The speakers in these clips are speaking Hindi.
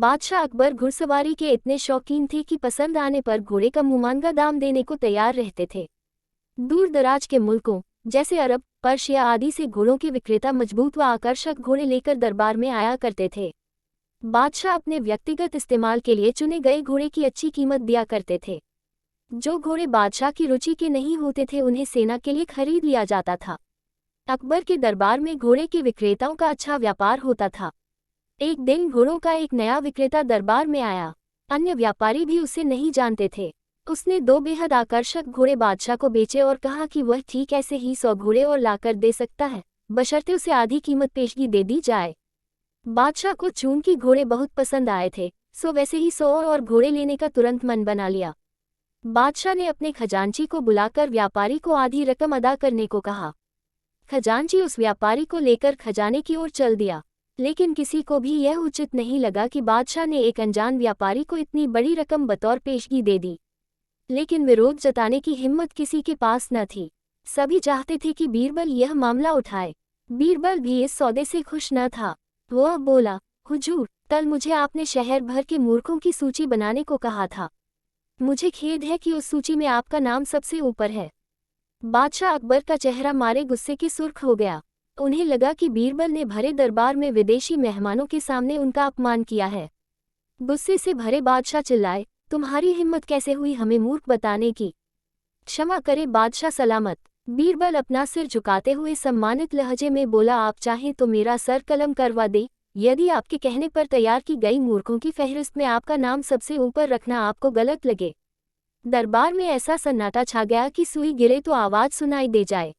बादशाह अकबर घुड़सवारी के इतने शौकीन थे कि पसंद आने पर घोड़े का मुमांगा दाम देने को तैयार रहते थे। दूर दराज के मुल्कों जैसे अरब, पर्शिया आदि से घोड़ों के विक्रेता मजबूत व आकर्षक घोड़े लेकर दरबार में आया करते थे। बादशाह अपने व्यक्तिगत इस्तेमाल के लिए चुने गए घोड़े की अच्छी कीमत दिया करते थे। जो घोड़े बादशाह की रुचि के नहीं होते थे उन्हें सेना के लिए खरीद लिया जाता था। अकबर के दरबार में घोड़े के विक्रेताओं का अच्छा व्यापार होता था। एक दिन घोड़ों का एक नया विक्रेता दरबार में आया। अन्य व्यापारी भी उसे नहीं जानते थे। उसने 2 बेहद आकर्षक घोड़े बादशाह को बेचे और कहा कि वह ठीक ऐसे ही 100 घोड़े और लाकर दे सकता है, बशर्ते उसे आधी कीमत पेशगी दे दी जाए। बादशाह को चूंकि घोड़े बहुत पसंद आए थे, सो वैसे ही 100 और घोड़े लेने का तुरंत मन बना लिया। बादशाह ने अपने खजांची को बुलाकर व्यापारी को आधी रकम अदा करने को कहा। खजांची उस व्यापारी को लेकर खजाने की ओर चल दिया, लेकिन किसी को भी यह उचित नहीं लगा कि बादशाह ने एक अनजान व्यापारी को इतनी बड़ी रकम बतौर पेशगी दे दी। लेकिन विरोध जताने की हिम्मत किसी के पास न थी। सभी चाहते थे कि बीरबल यह मामला उठाए। बीरबल भी इस सौदे से खुश न था। वह बोला, हुजूर, कल मुझे आपने शहर भर के मूर्खों की सूची बनाने को कहा था। मुझे खेद है कि उस सूची में आपका नाम सबसे ऊपर है। बादशाह अकबर का चेहरा मारे गुस्से की सुर्ख हो गया। उन्हें लगा कि बीरबल ने भरे दरबार में विदेशी मेहमानों के सामने उनका अपमान किया है। गुस्से से भरे बादशाह चिल्लाए, तुम्हारी हिम्मत कैसे हुई हमें मूर्ख बताने की? क्षमा करे बादशाह सलामत। बीरबल अपना सिर झुकाते हुए सम्मानित लहजे में बोला, आप चाहें तो मेरा सर कलम करवा दे। यदि आपके कहने पर तैयार की गई मूर्खों की फहरिस्त में आपका नाम सबसे ऊपर रखना आपको गलत लगे। दरबार में ऐसा सन्नाटा छा गया कि सुई गिरे तो आवाज सुनाई दे जाए।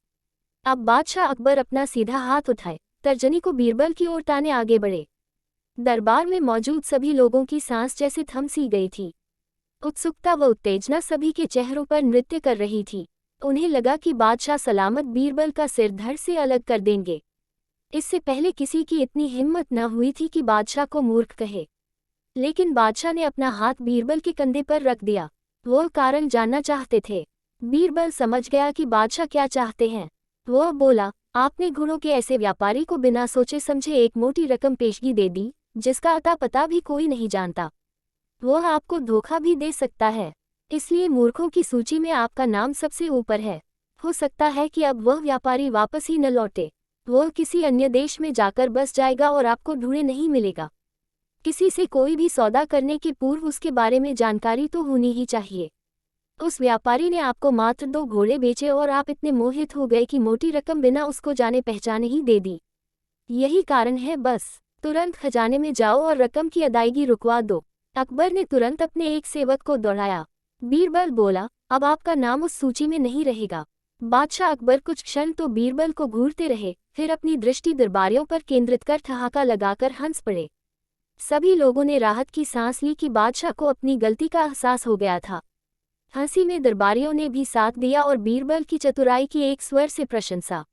अब बादशाह अकबर अपना सीधा हाथ उठाए, तर्जनी को बीरबल की ओर ताने आगे बढ़े। दरबार में मौजूद सभी लोगों की सांस जैसे थम सी गई थी। उत्सुकता व उत्तेजना सभी के चेहरों पर नृत्य कर रही थी। उन्हें लगा कि बादशाह सलामत बीरबल का सिर धड़ से अलग कर देंगे। इससे पहले किसी की इतनी हिम्मत न हुई थी कि बादशाह को मूर्ख कहे। लेकिन बादशाह ने अपना हाथ बीरबल के कंधे पर रख दिया। वह कारण जानना चाहते थे। बीरबल समझ गया कि बादशाह क्या चाहते हैं। वह बोला, आपने घोड़ों के ऐसे व्यापारी को बिना सोचे समझे एक मोटी रकम पेशगी दे दी, जिसका अता पता भी कोई नहीं जानता। वह आपको धोखा भी दे सकता है, इसलिए मूर्खों की सूची में आपका नाम सबसे ऊपर है। हो सकता है कि अब वह व्यापारी वापस ही न लौटे। वह किसी अन्य देश में जाकर बस जाएगा और आपको ढूंढे नहीं मिलेगा। किसी से कोई भी सौदा करने के पूर्व उसके बारे में जानकारी तो होनी ही चाहिए। उस व्यापारी ने आपको मात्र 2 घोड़े बेचे और आप इतने मोहित हो गए कि मोटी रकम बिना उसको जाने पहचाने ही दे दी। यही कारण है, बस तुरंत खजाने में जाओ और रकम की अदायगी रुकवा दो। अकबर ने तुरंत अपने एक सेवक को दौड़ाया। बीरबल बोला, अब आपका नाम उस सूची में नहीं रहेगा। बादशाह अकबर कुछ क्षण तो बीरबल को घूरते रहे, फिर अपनी दृष्टि दरबारियों पर केंद्रित कर ठहाका लगाकर हंस पड़े। सभी लोगों ने राहत की सांस ली कि बादशाह को अपनी गलती का एहसास हो गया था। हंसी में दरबारियों ने भी साथ दिया और बीरबल की चतुराई की एक स्वर से प्रशंसा।